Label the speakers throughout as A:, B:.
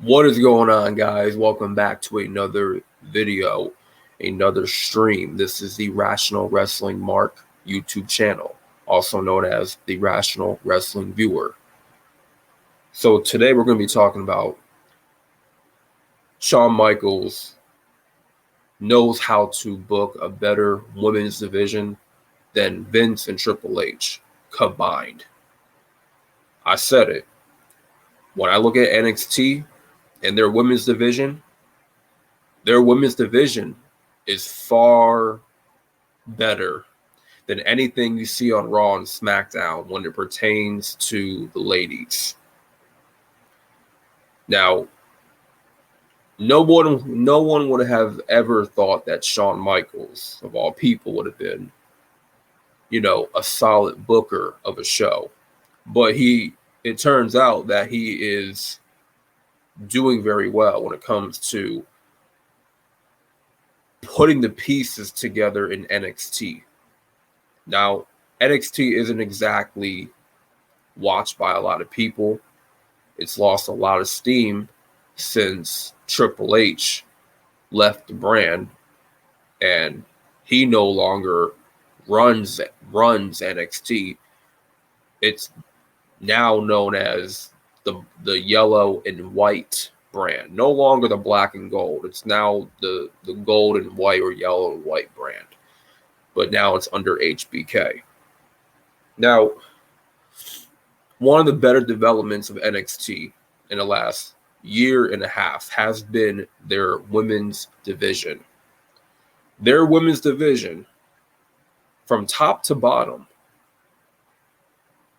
A: What is going on, guys? Welcome back to another video, another stream. This is the Rational Wrestling Mark YouTube channel, also known as the Rational Wrestling Viewer. So today we're going to be talking about Shawn Michaels knows how to book a better women's division than Vince and Triple H combined. I said it. When I look at NXT and their women's division is far better than anything you see on Raw and SmackDown when it pertains to the ladies. Now, no one would have ever thought that Shawn Michaels, of all people, would have been, a solid booker of a show. But it turns out that he is doing very well when it comes to putting the pieces together in NXT. Now, NXT isn't exactly watched by a lot of people. It's lost a lot of steam since Triple H left the brand, and he no longer runs NXT. It's now known as the yellow and white brand, no longer the black and gold. It's now the gold and white or yellow and white brand, but now it's under HBK. Now, one of the better developments of NXT in the last year and a half has been their women's division. Their women's division, from top to bottom,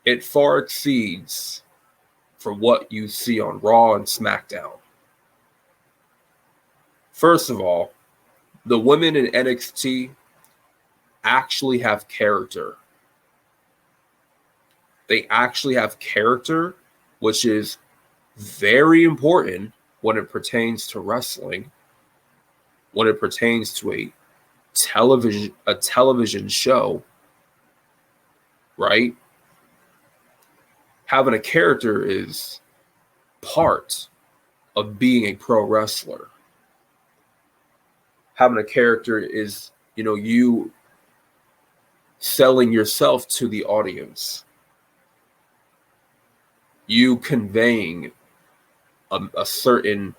A: it far exceeds for what you see on Raw and SmackDown. First of all, the women in NXT actually have character. They actually have character, which is very important when it pertains to wrestling, when it pertains to a television show, right? Having a character is part of being a pro wrestler. Having a character is, you selling yourself to the audience. You conveying a certain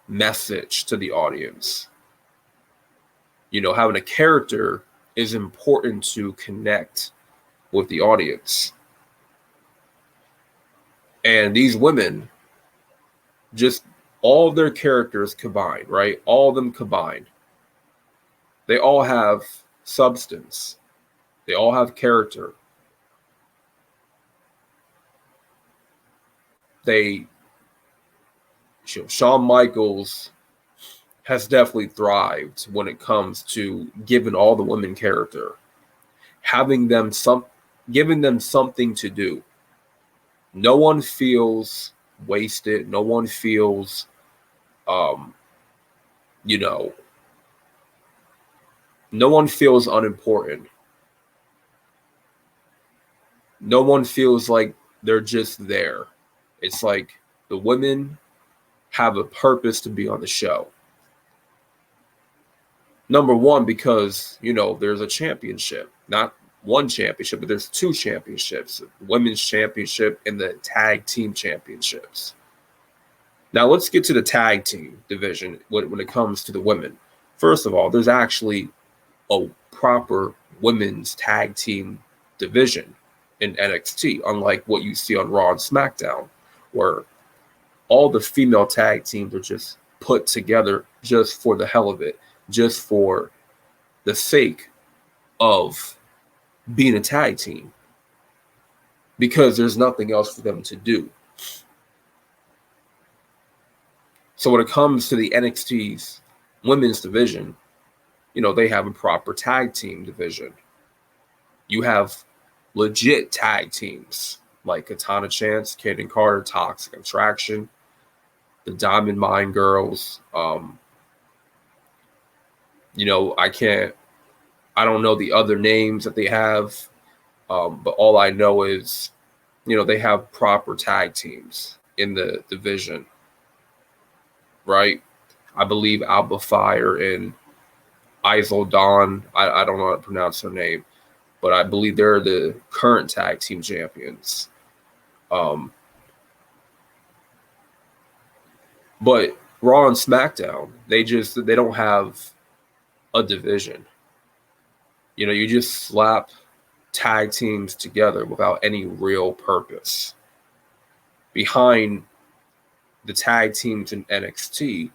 A: message to the audience. Having a character is important to connect with the audience. And these women, just all of their characters combined, right? All of them combined. They all have substance. They all have character. Shawn Michaels has definitely thrived when it comes to giving all the women character, giving them something to do. No one feels wasted. No one feels, no one feels unimportant. No one feels like they're just there. It's like the women have a purpose to be on the show. Number one, because, there's a championship, not one championship, but there's two championships, the women's championship and the tag team championships. Now let's get to the tag team division when it comes to the women. First of all, there's actually a proper women's tag team division in NXT, unlike what you see on Raw and SmackDown, where all the female tag teams are just put together just for the hell of it, just for the sake of being a tag team, because there's nothing else for them to do. So when it comes to the NXT's women's division, they have a proper tag team division. You have legit tag teams like Katana Chance, Kaden Carter, Toxic Attraction, the Diamond Mine Girls. I don't know the other names that they have, but all I know is, they have proper tag teams in the division. right? I believe Alba Fire and Isol Dawn. I don't know how to pronounce her name, but I believe they're the current tag team champions. Um, but Raw and SmackDown, they don't have a division. You know, you just slap tag teams together without any real purpose. Behind the tag teams in NXT,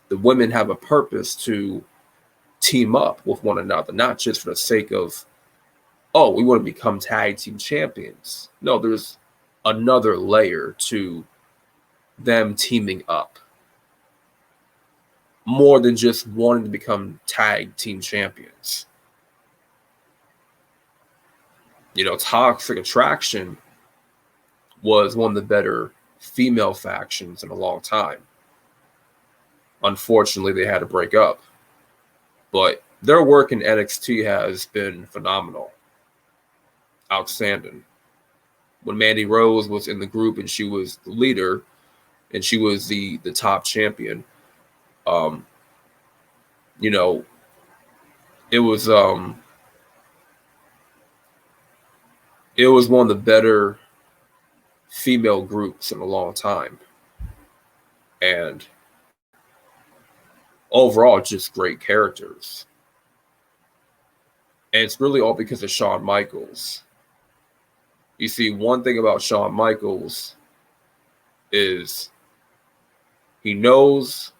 A: the women have a purpose to team up with one another, not just for the sake of, oh, we want to become tag team champions. No, there's another layer to them teaming up. More than just wanting to become tag team champions. You know, Toxic Attraction was one of the better female factions in a long time. Unfortunately, they had to break up. But their work in NXT has been phenomenal. Outstanding. When Mandy Rose was in the group and she was the leader and she was the top champion, you know, it was one of the better female groups in a long time. And overall, just great characters. And it's really all because of Shawn Michaels. You see, one thing about Shawn Michaels is he knows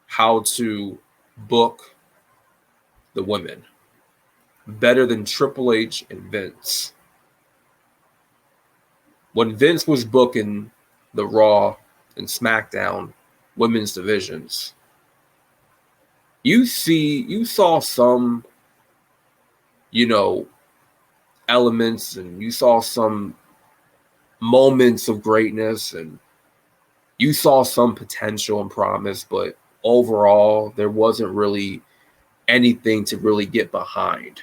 A: how to book the women better than Triple H and Vince. When Vince was booking the Raw and SmackDown women's divisions, you saw some, you know, elements and you saw some moments of greatness and you saw some potential and promise, but overall there wasn't really anything to really get behind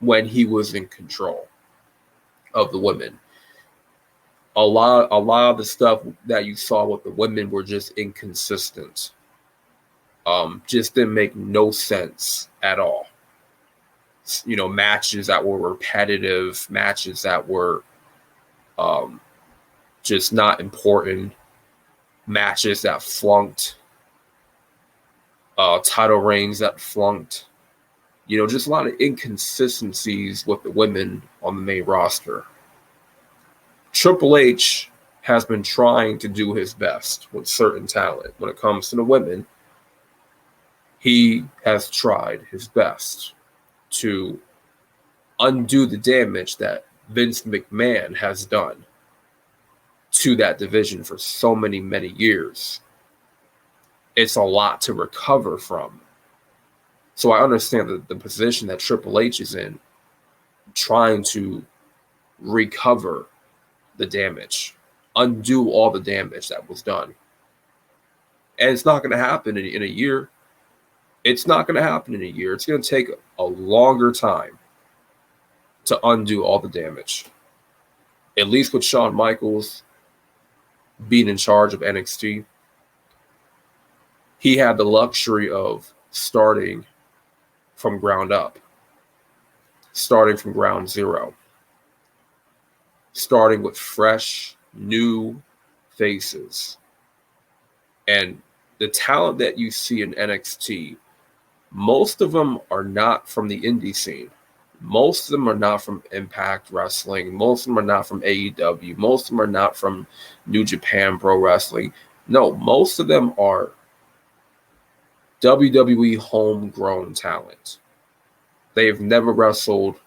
A: when he was in control of the women. A lot of the stuff that you saw with the women were just inconsistent. Just didn't make no sense at all. You know, matches that were repetitive, matches that were just not important, matches that flunked, title reigns that flunked. You know, just a lot of inconsistencies with the women on the main roster. Triple H has been trying to do his best with certain talent. When it comes to the women, he has tried his best to undo the damage that Vince McMahon has done to that division for so many, many years. It's a lot to recover from. So I understand the position that Triple H is in, trying to recover the damage, undo all the damage that was done. And it's not going to happen in a year. It's not going to happen in a year. It's going to take a longer time to undo all the damage. At least with Shawn Michaels being in charge of NXT, he had the luxury of starting from ground up, starting from ground zero, starting with fresh, new faces. And the talent that you see in NXT, most of them are not from the indie scene. Most of them are not from Impact Wrestling. Most of them are not from AEW. Most of them are not from New Japan Pro Wrestling. No, most of them are WWE homegrown talent. They've never wrestled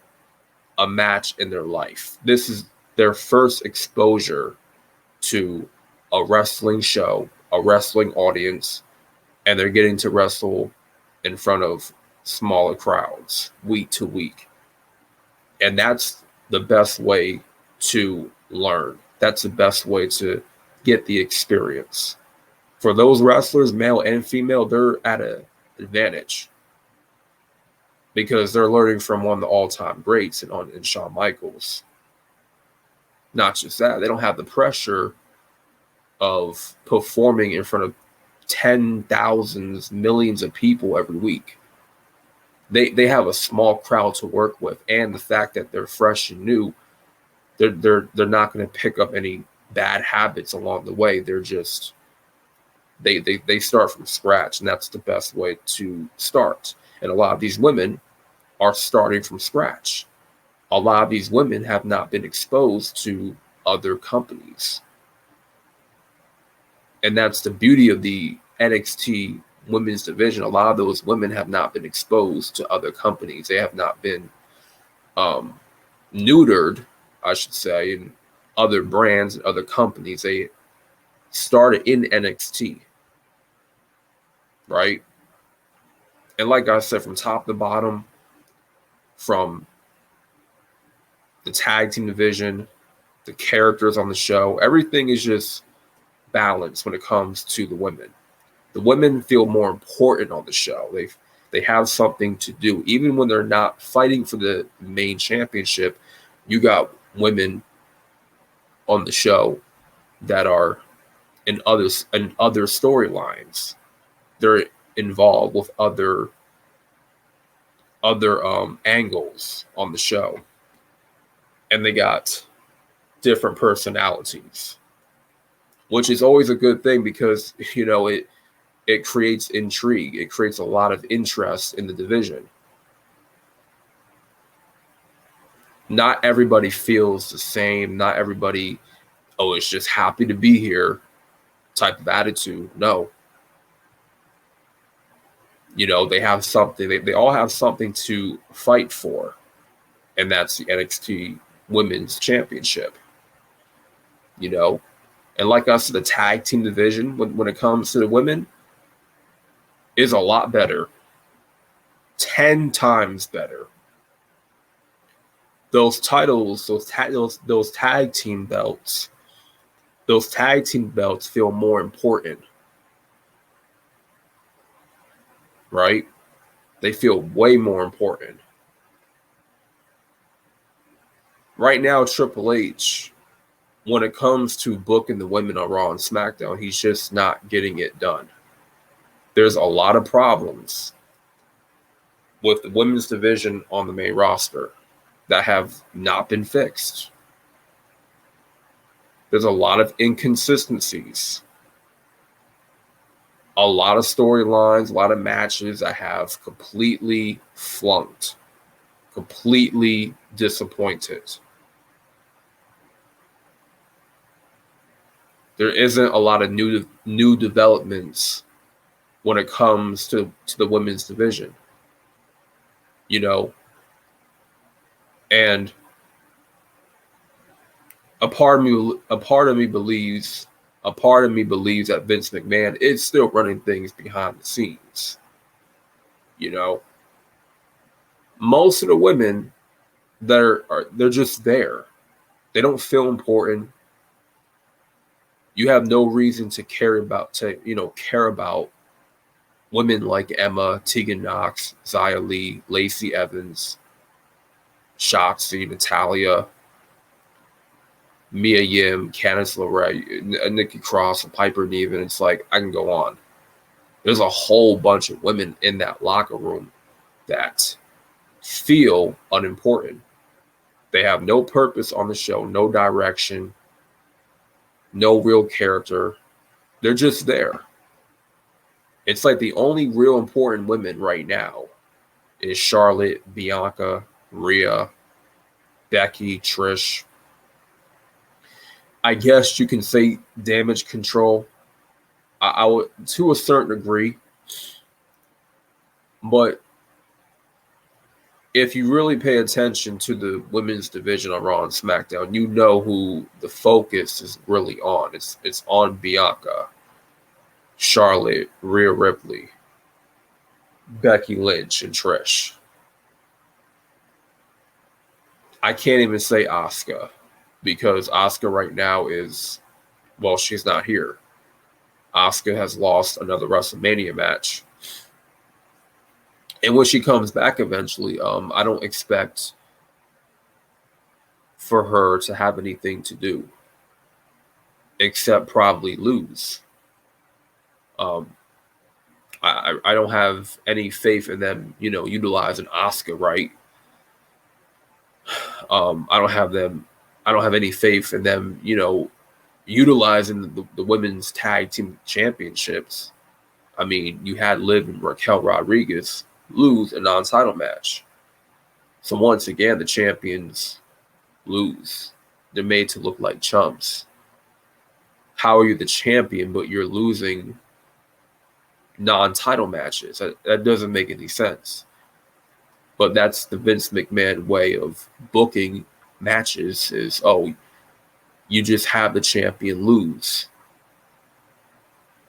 A: a match in their life. This is their first exposure to a wrestling show, a wrestling audience, and they're getting to wrestle in front of smaller crowds week to week. And that's the best way to learn. That's the best way to get the experience. For those wrestlers, male and female, they're at an advantage because they're learning from one of the all-time greats in Shawn Michaels. Not just that, they don't have the pressure of performing in front of 10,000s, millions of people every week. They have a small crowd to work with, and the fact that they're fresh and new, they're not going to pick up any bad habits along the way. They're just they start from scratch, and that's the best way to start. And a lot of these women are starting from scratch. A lot of these women have not been exposed to other companies. And that's the beauty of the NXT women's division. A lot of those women have not been exposed to other companies. They have not been neutered, I should say, in other brands and other companies. They started in NXT, right? And like I said, from top to bottom, from the tag team division, the characters on the show, everything is just balanced when it comes to the women. The women feel more important on the show. They have something to do. Even when they're not fighting for the main championship, you got women on the show that are in other storylines. They're involved with other angles on the show. And they got different personalities, which is always a good thing because, it creates intrigue. It creates a lot of interest in the division. Not everybody feels the same. Not everybody, it's just happy to be here type of attitude. No. They have something. They all have something to fight for, and that's the NXT Women's Championship. And like us, the tag team division, when it comes to the women, is a lot better. 10 times better. Those titles, those tag team belts feel more important. Right? They feel way more important. Right now, Triple H, when it comes to booking the women on Raw and SmackDown, he's just not getting it done. There's a lot of problems with the women's division on the main roster that have not been fixed. There's a lot of inconsistencies. A lot of storylines, a lot of matches that have completely flunked, completely disappointed. There isn't a lot of new developments when it comes to the women's division. And a part of me believes that Vince McMahon is still running things behind the scenes. Most of the women they're just there. They don't feel important. You have no reason to care about women like Emma, Tegan Knox, Xia Li, Lacey Evans, Shotzi, Natalya, Mia Yim, Candice LeRae, Nikki Cross, and Piper Niven. It's like, I can go on. There's a whole bunch of women in that locker room that feel unimportant. They have no purpose on the show, no direction, no real character. They're just there. It's like the only real important women right now is Charlotte, Bianca, Rhea, Becky, Trish. I guess you can say Damage Control. I would, to a certain degree. But if you really pay attention to the women's division on Raw and SmackDown, you know who the focus is really on. It's on Bianca, Charlotte, Rhea Ripley, Becky Lynch, and Trish. I can't even say Asuka because Asuka right now is, well, she's not here. Asuka has lost another WrestleMania match. And when she comes back eventually, I don't expect for her to have anything to do except probably lose. Um, I don't have any faith in them, utilizing Oscar right. I don't have them. I don't have any faith in them, utilizing the women's tag team championships. I mean, you had Liv and Raquel Rodriguez lose a non-title match. So once again, the champions lose. They're made to look like chumps. How are you the champion, but you're losing non-title matches? That doesn't make any sense. But that's the Vince McMahon way of booking matches is, you just have the champion lose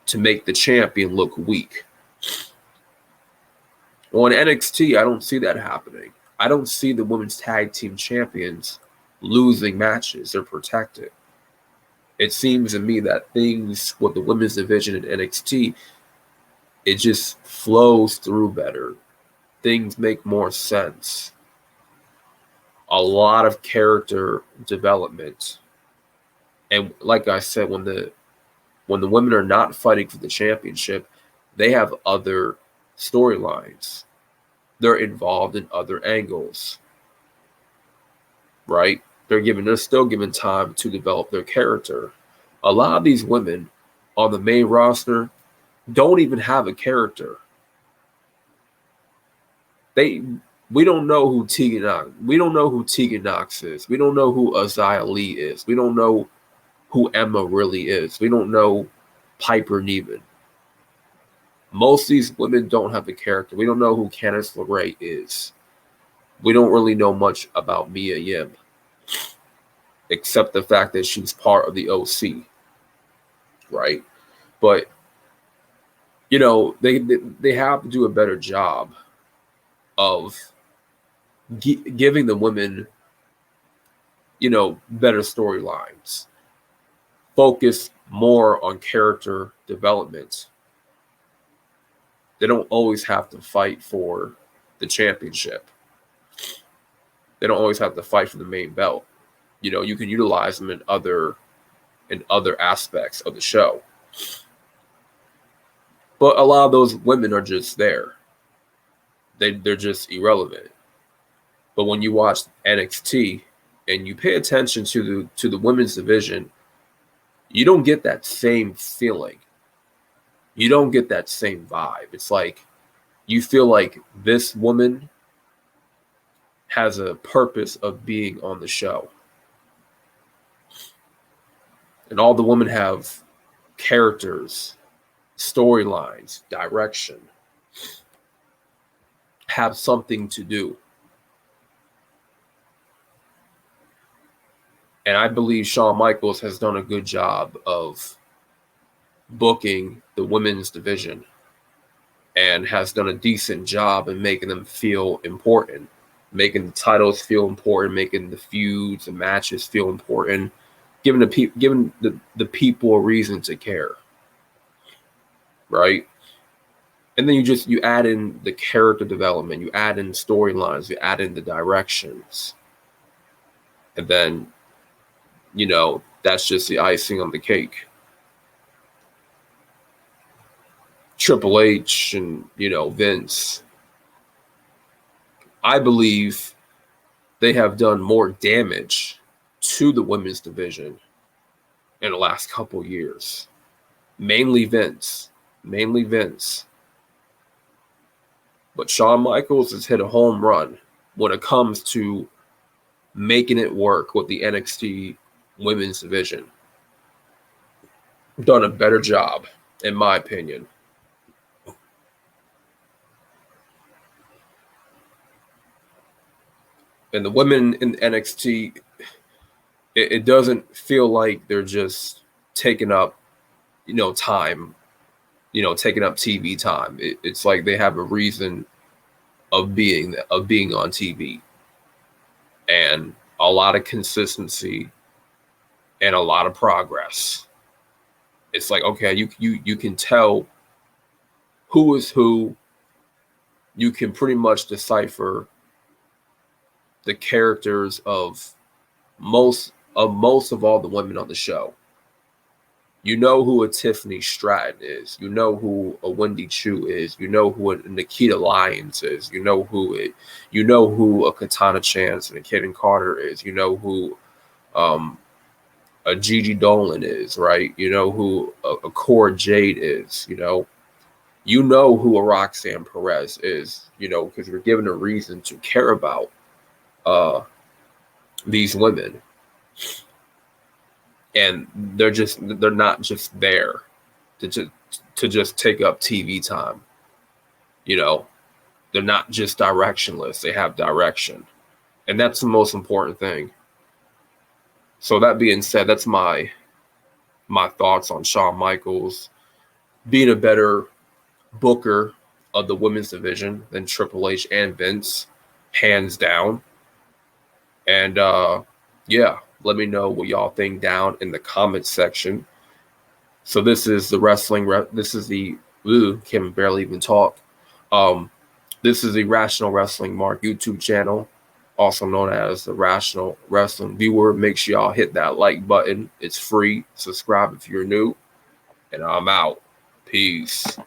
A: to make the champion look weak. On NXT, I don't see that happening. I don't see the women's tag team champions losing matches. They're protected. It seems to me that things with the women's division in NXT, it just flows through better. Things make more sense. A lot of character development. And like I said, when the women are not fighting for the championship, they have other storylines. They're involved in other angles. Right? They're still given time to develop their character. A lot of these women on the main roster don't even have a character. We don't know who Tegan Knox. We don't know who Tegan Knox is. We don't know who Azalea Lee is. We don't know who Emma really is. We don't know Piper Niven. Most of these women don't have a character. We don't know who Candice LeRae is. We don't really know much about Mia Yim, except the fact that she's part of the OC, right? But they have to do a better job of giving the women, better storylines. Focus more on character development. They don't always have to fight for the championship. They don't always have to fight for the main belt. You can utilize them in other aspects of the show. But a lot of those women are just there. They're just irrelevant. But when you watch NXT and you pay attention to the women's division, you don't get that same feeling. You don't get that same vibe. It's like you feel like this woman has a purpose of being on the show. And all the women have characters, storylines, direction, have something to do. And I believe Shawn Michaels has done a good job of booking the women's division and has done a decent job in making them feel important, making the titles feel important, making the feuds and matches feel important, giving the people a reason to care, right? And then you add in the character development, you add in storylines, you add in the directions, and then that's just the icing on the cake. Triple H and Vince, I believe they have done more damage to the women's division in the last couple of years. Mainly Vince. But Shawn Michaels has hit a home run when it comes to making it work with the NXT women's division. Done a better job, in my opinion. And the women in NXT, it doesn't feel like they're just taking up, time, taking up TV time. It's like they have a reason of being on TV, and a lot of consistency and a lot of progress. It's like, okay, you can tell who is who. You can pretty much decipher the characters of most of all the women on the show. You know who a Tiffany Stratton is. You know who a Wendy Chu is. You know who a Nikita Lyons is. You know who a Katana Chance and a Kaden Carter is. You know who um, a Gigi Dolan is, right? You know who a Cora Jade is. You know who a Roxanne Perez is. Because you're given a reason to care about uh, these women, and they're not just there to just take up TV time. They're not just directionless. They have direction, and that's the most important thing. So that being said, that's my thoughts on Shawn Michaels being a better booker of the women's division than Triple H and Vince, hands down. And yeah, let me know what y'all think down in the comments section. So this is the can barely even talk. This is the Rational Wrestling Mark YouTube channel, also known as the Rational Wrestling Viewer. Make sure y'all hit that like button. It's free. Subscribe if you're new. And I'm out. Peace.